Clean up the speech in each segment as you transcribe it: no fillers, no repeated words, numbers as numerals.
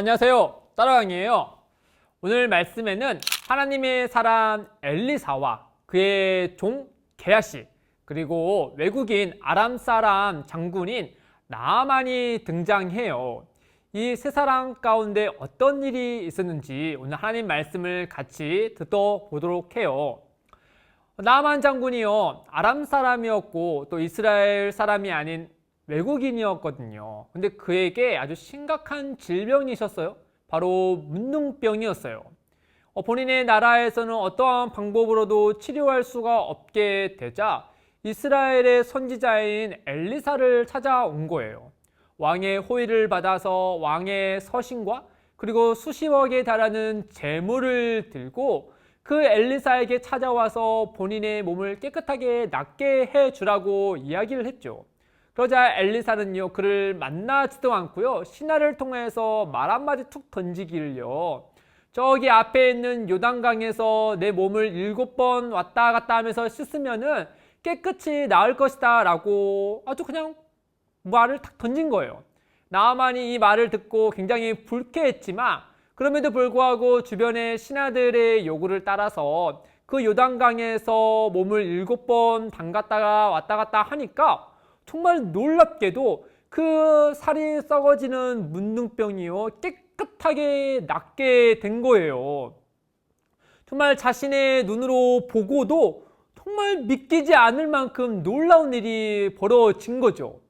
안녕하세요. 따라왕이에요. 오늘 말씀에는 하나님의 사람 엘리사와 그의 종 게하시, 그리고 외국인 아람 사람 장군인 나아만이 등장해요. 이 세 사람 가운데 어떤 일이 있었는지 오늘 하나님 말씀을 같이 듣어보도록 해요. 나아만 장군이요, 아람 사람이었고 또 이스라엘 사람이 아닌 외국인이었거든요. 근데 그에게 아주 심각한 질병이 있었어요. 바로 문둥병이었어요. 본인의 나라에서는 어떠한 방법으로도 치료할 수가 없게 되자 이스라엘의 선지자인 엘리사를 찾아온 거예요. 왕의 호의를 받아서 왕의 서신과 그리고 수십억에 달하는 재물을 들고 그 엘리사에게 찾아와서 본인의 몸을 깨끗하게 낫게 해주라고 이야기를 했죠. 그러자 엘리사는요, 그를 만나지도 않고요, 신하를 통해서 말 한마디 툭 던지기를요, 저기 앞에 있는 요단강에서 내 몸을 7번 왔다 갔다 하면서 씻으면은 깨끗이 나을 것이다 라고 아주 그냥 말을 탁 던진 거예요. 나아만이 이 말을 듣고 굉장히 불쾌했지만 그럼에도 불구하고 주변의 신하들의 요구를 따라서 그 요단강에서 몸을 7번 담갔다가 왔다 갔다 하니까 정말 놀랍게도 그 살이 썩어지는 문둥병이요, 깨끗하게 낫게 된 거예요. 정말 자신의 눈으로 보고도 정말 믿기지 않을 만큼 놀라운 일이 벌어진 거죠.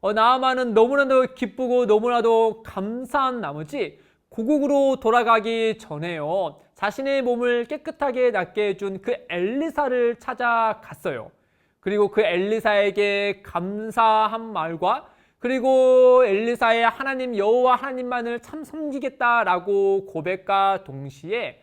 나아만은 너무나도 기쁘고 너무나도 감사한 나머지 고국으로 돌아가기 전에요, 자신의 몸을 깨끗하게 낫게 해준 그 엘리사를 찾아갔어요. 그리고 그 엘리사에게 감사한 말과 그리고 엘리사의 하나님 여호와 하나님만을 참 섬기겠다라고 고백과 동시에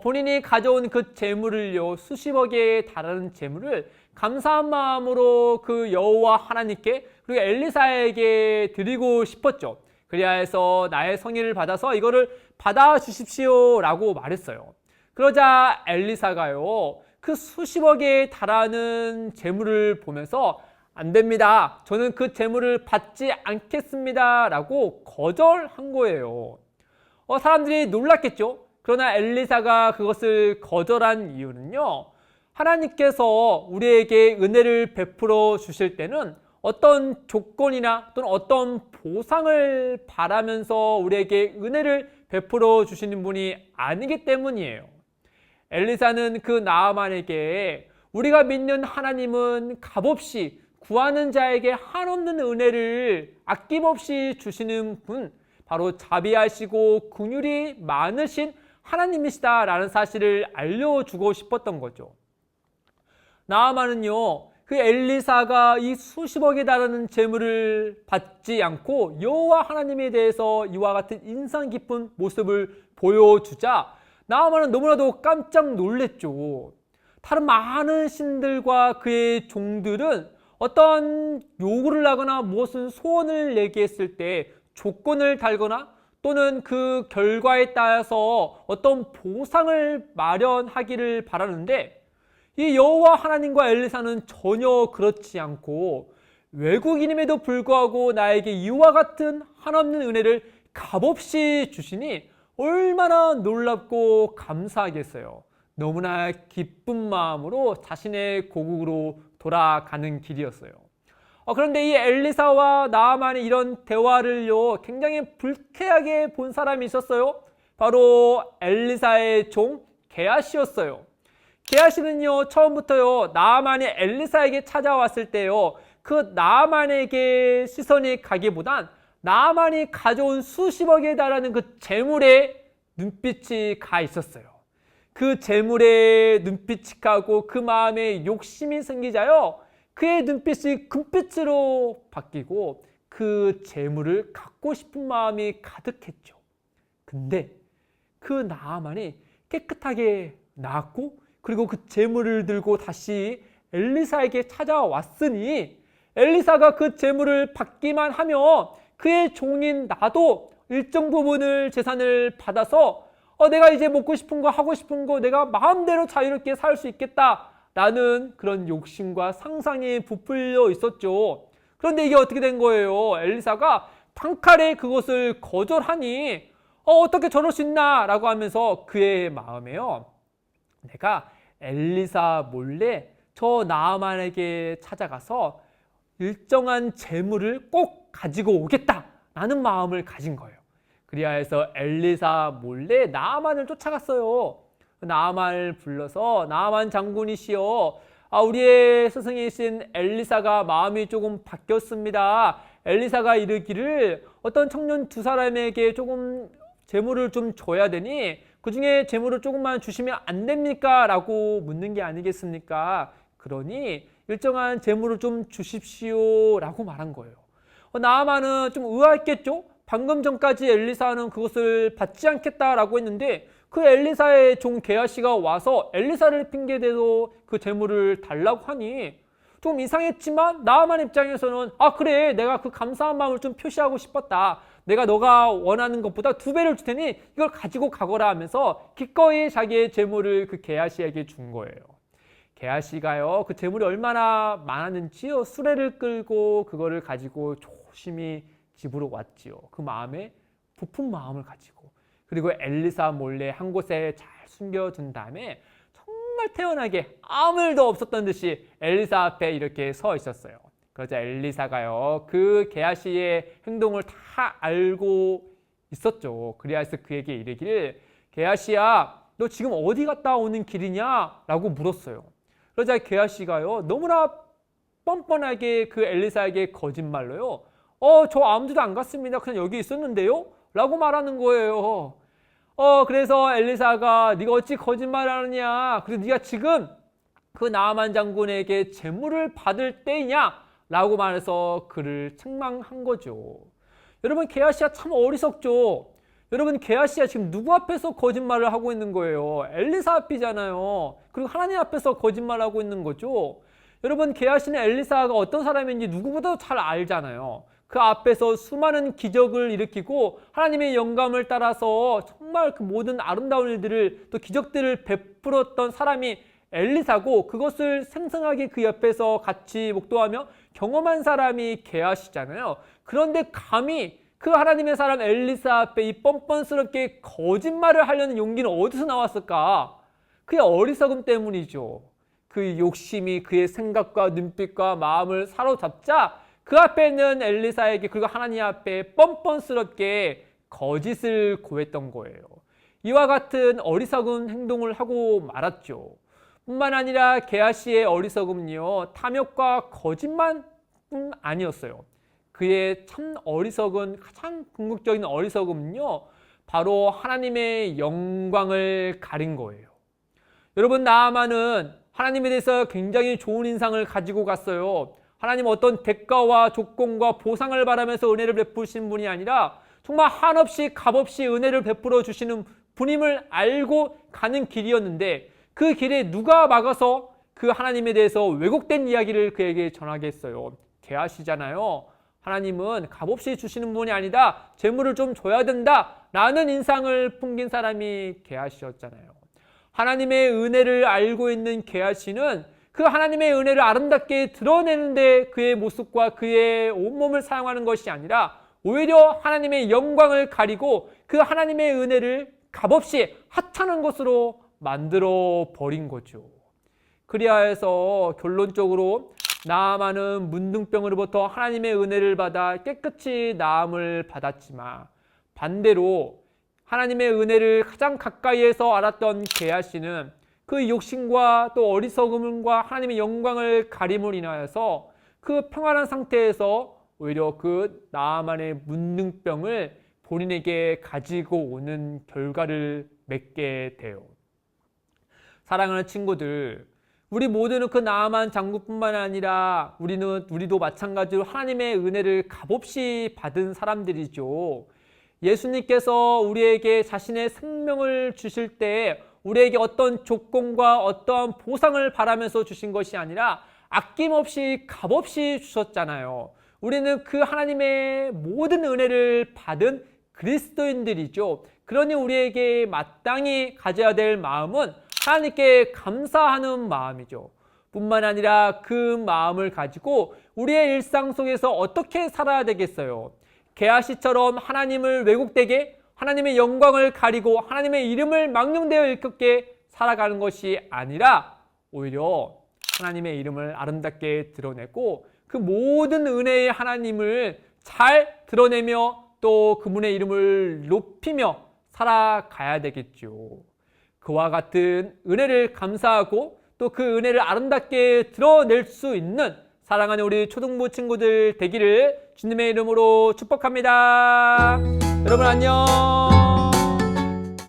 본인이 가져온 그 재물을요, 수십억에 달하는 재물을 감사한 마음으로 그 여호와 하나님께 그리고 엘리사에게 드리고 싶었죠. 그리하 해서 나의 성의를 받아서 이거를 받아주십시오 라고 말했어요. 그러자 엘리사가요, 그 수십억에 달하는 재물을 보면서 안 됩니다, 저는 그 재물을 받지 않겠습니다 라고 거절한 거예요. 사람들이 놀랐겠죠. 그러나 엘리사가 그것을 거절한 이유는요, 하나님께서 우리에게 은혜를 베풀어 주실 때는 어떤 조건이나 또는 어떤 보상을 바라면서 우리에게 은혜를 베풀어 주시는 분이 아니기 때문이에요. 엘리사는 그 나아만에게 우리가 믿는 하나님은 값없이 구하는 자에게 한없는 은혜를 아낌없이 주시는 분, 바로 자비하시고 긍휼이 많으신 하나님이시다라는 사실을 알려주고 싶었던 거죠. 나아만은요, 그 엘리사가 이 수십억에 달하는 재물을 받지 않고 여호와 하나님에 대해서 이와 같은 인상 깊은 모습을 보여주자 나아만은 너무나도 깜짝 놀랬죠. 다른 많은 신들과 그의 종들은 어떤 요구를 하거나 무엇은 소원을 얘기했을 때 조건을 달거나 또는 그 결과에 따라서 어떤 보상을 마련하기를 바라는데 이 여호와 하나님과 엘리사는 전혀 그렇지 않고 외국인임에도 불구하고 나에게 이와 같은 한없는 은혜를 값없이 주시니 얼마나 놀랍고 감사하겠어요. 너무나 기쁜 마음으로 자신의 고국으로 돌아가는 길이었어요. 그런데 이 엘리사와 나아만의 이런 대화를요, 굉장히 불쾌하게 본 사람이 있었어요. 바로 엘리사의 종 게하시였어요. 게하시는요, 처음부터요, 나아만이 엘리사에게 찾아왔을 때요, 그 나아만에게 시선이 가기보단 나아만이 가져온 수십억에 달하는 그 재물에 눈빛이 가 있었어요. 그 재물에 눈빛이 가고 그 마음에 욕심이 생기자요, 그의 눈빛이 금빛으로 바뀌고 그 재물을 갖고 싶은 마음이 가득했죠. 근데 그 나아만이 깨끗하게 나았고 그리고 그 재물을 들고 다시 엘리사에게 찾아왔으니 엘리사가 그 재물을 받기만 하면 그의 종인 나도 일정 부분을 재산을 받아서 내가 이제 먹고 싶은 거 하고 싶은 거 내가 마음대로 자유롭게 살 수 있겠다 라는 그런 욕심과 상상이 부풀려 있었죠. 그런데 이게 어떻게 된 거예요? 엘리사가 단칼에 그것을 거절하니 어떻게 저럴 수 있나? 라고 하면서 그의 마음에요. 내가 엘리사 몰래 저 나아만에게 찾아가서 일정한 재물을 꼭 가지고 오겠다라는 마음을 가진 거예요. 그리하여서 엘리사 몰래 나아만을 쫓아갔어요. 나아만을 불러서 나아만 장군이시여, 우리의 스승이신 엘리사가 마음이 조금 바뀌었습니다. 엘리사가 이르기를 어떤 청년 두 사람에게 조금 재물을 좀 줘야 되니 그 중에 재물을 조금만 주시면 안 됩니까? 라고 묻는 게 아니겠습니까? 그러니 일정한 재물을 좀 주십시오 라고 말한 거예요. 나아만은 좀 의아했겠죠? 방금 전까지 엘리사는 그것을 받지 않겠다라고 했는데 그 엘리사의 종 게하시가 와서 엘리사를 핑계대도 그 재물을 달라고 하니 좀 이상했지만 나아만 입장에서는 그래, 내가 그 감사한 마음을 좀 표시하고 싶었다. 내가 너가 원하는 것보다 2배를 줄 테니 이걸 가지고 가거라 하면서 기꺼이 자기의 재물을 그 게하시에게 준 거예요. 게하시가요, 그 재물이 얼마나 많았는지요, 수레를 끌고 그거를 가지고 조심히 집으로 왔지요. 그 마음에 부푼 마음을 가지고, 그리고 엘리사 몰래 한 곳에 잘 숨겨둔 다음에 정말 태연하게 아무 일도 없었던 듯이 엘리사 앞에 이렇게 서 있었어요. 그러자 엘리사가요, 그 게하시의 행동을 다 알고 있었죠. 그래서 그에게 이르기를, 게하시야, 너 지금 어디 갔다 오는 길이냐? 라고 물었어요. 그러자 게하시가요, 너무나 뻔뻔하게 그 엘리사에게 거짓말로요, 저 아무 데도 안 갔습니다. 그냥 여기 있었는데요? 라고 말하는 거예요. 그래서 엘리사가 네가 어찌 거짓말하느냐? 그래서 네가 지금 그 나아만 장군에게 재물을 받을 때이냐? 라고 말해서 그를 책망한 거죠. 여러분, 게하시가 참 어리석죠. 여러분, 게하시가 지금 누구 앞에서 거짓말을 하고 있는 거예요? 엘리사 앞이잖아요. 그리고 하나님 앞에서 거짓말하고 있는 거죠. 여러분, 게하시는 엘리사가 어떤 사람인지 누구보다 잘 알잖아요. 그 앞에서 수많은 기적을 일으키고 하나님의 영감을 따라서 정말 그 모든 아름다운 일들을, 또 기적들을 베풀었던 사람이 엘리사고, 그것을 생생하게 그 옆에서 같이 목도하며 경험한 사람이 게하시잖아요. 그런데 감히 그 하나님의 사람 엘리사 앞에 이 뻔뻔스럽게 거짓말을 하려는 용기는 어디서 나왔을까? 그의 어리석음 때문이죠. 그 욕심이 그의 생각과 눈빛과 마음을 사로잡자 그 앞에 있는 엘리사에게, 그리고 하나님 앞에 뻔뻔스럽게 거짓을 고했던 거예요. 이와 같은 어리석은 행동을 하고 말았죠. 뿐만 아니라 게하시의 어리석음은요, 탐욕과 거짓말뿐 아니었어요. 그의 참 어리석은, 가장 궁극적인 어리석음은요, 바로 하나님의 영광을 가린 거예요. 여러분, 나아만은 하나님에 대해서 굉장히 좋은 인상을 가지고 갔어요. 하나님 어떤 대가와 조건과 보상을 바라면서 은혜를 베푸신 분이 아니라 정말 한없이 값없이 은혜를 베풀어 주시는 분임을 알고 가는 길이었는데, 그 길에 누가 막아서 그 하나님에 대해서 왜곡된 이야기를 그에게 전하겠어요? 게하시잖아요. 하나님은 값없이 주시는 분이 아니다, 재물을 좀 줘야 된다 라는 인상을 풍긴 사람이 게하시였잖아요. 하나님의 은혜를 알고 있는 게하시는 그 하나님의 은혜를 아름답게 드러내는데 그의 모습과 그의 온몸을 사용하는 것이 아니라 오히려 하나님의 영광을 가리고 그 하나님의 은혜를 값없이 하찮은 것으로 만들어 버린 거죠. 그리하여서 결론적으로 나아만은 문둥병으로부터 하나님의 은혜를 받아 깨끗이 나음을 받았지만, 반대로 하나님의 은혜를 가장 가까이에서 알았던 게하시는 그 욕심과 또 어리석음과 하나님의 영광을 가림으로 인하여서 그 평안한 상태에서 오히려 그 나아만의 문둥병을 본인에게 가지고 오는 결과를 맺게 돼요. 사랑하는 친구들, 우리 모두는 그 나아만 장군뿐만 아니라 우리도 마찬가지로 하나님의 은혜를 값없이 받은 사람들이죠. 예수님께서 우리에게 자신의 생명을 주실 때 우리에게 어떤 조건과 어떠한 보상을 바라면서 주신 것이 아니라 아낌없이 값없이 주셨잖아요. 우리는 그 하나님의 모든 은혜를 받은 그리스도인들이죠. 그러니 우리에게 마땅히 가져야 될 마음은 하나님께 감사하는 마음이죠. 뿐만 아니라 그 마음을 가지고 우리의 일상 속에서 어떻게 살아야 되겠어요? 게하시처럼 하나님을 왜곡되게 하나님의 영광을 가리고 하나님의 이름을 망령되어 일컫게 살아가는 것이 아니라 오히려 하나님의 이름을 아름답게 드러내고 그 모든 은혜의 하나님을 잘 드러내며 또 그분의 이름을 높이며 살아가야 되겠죠. 그와 같은 은혜를 감사하고 또 그 은혜를 아름답게 드러낼 수 있는 사랑하는 우리 초등부 친구들 되기를 주님의 이름으로 축복합니다. 여러분 안녕.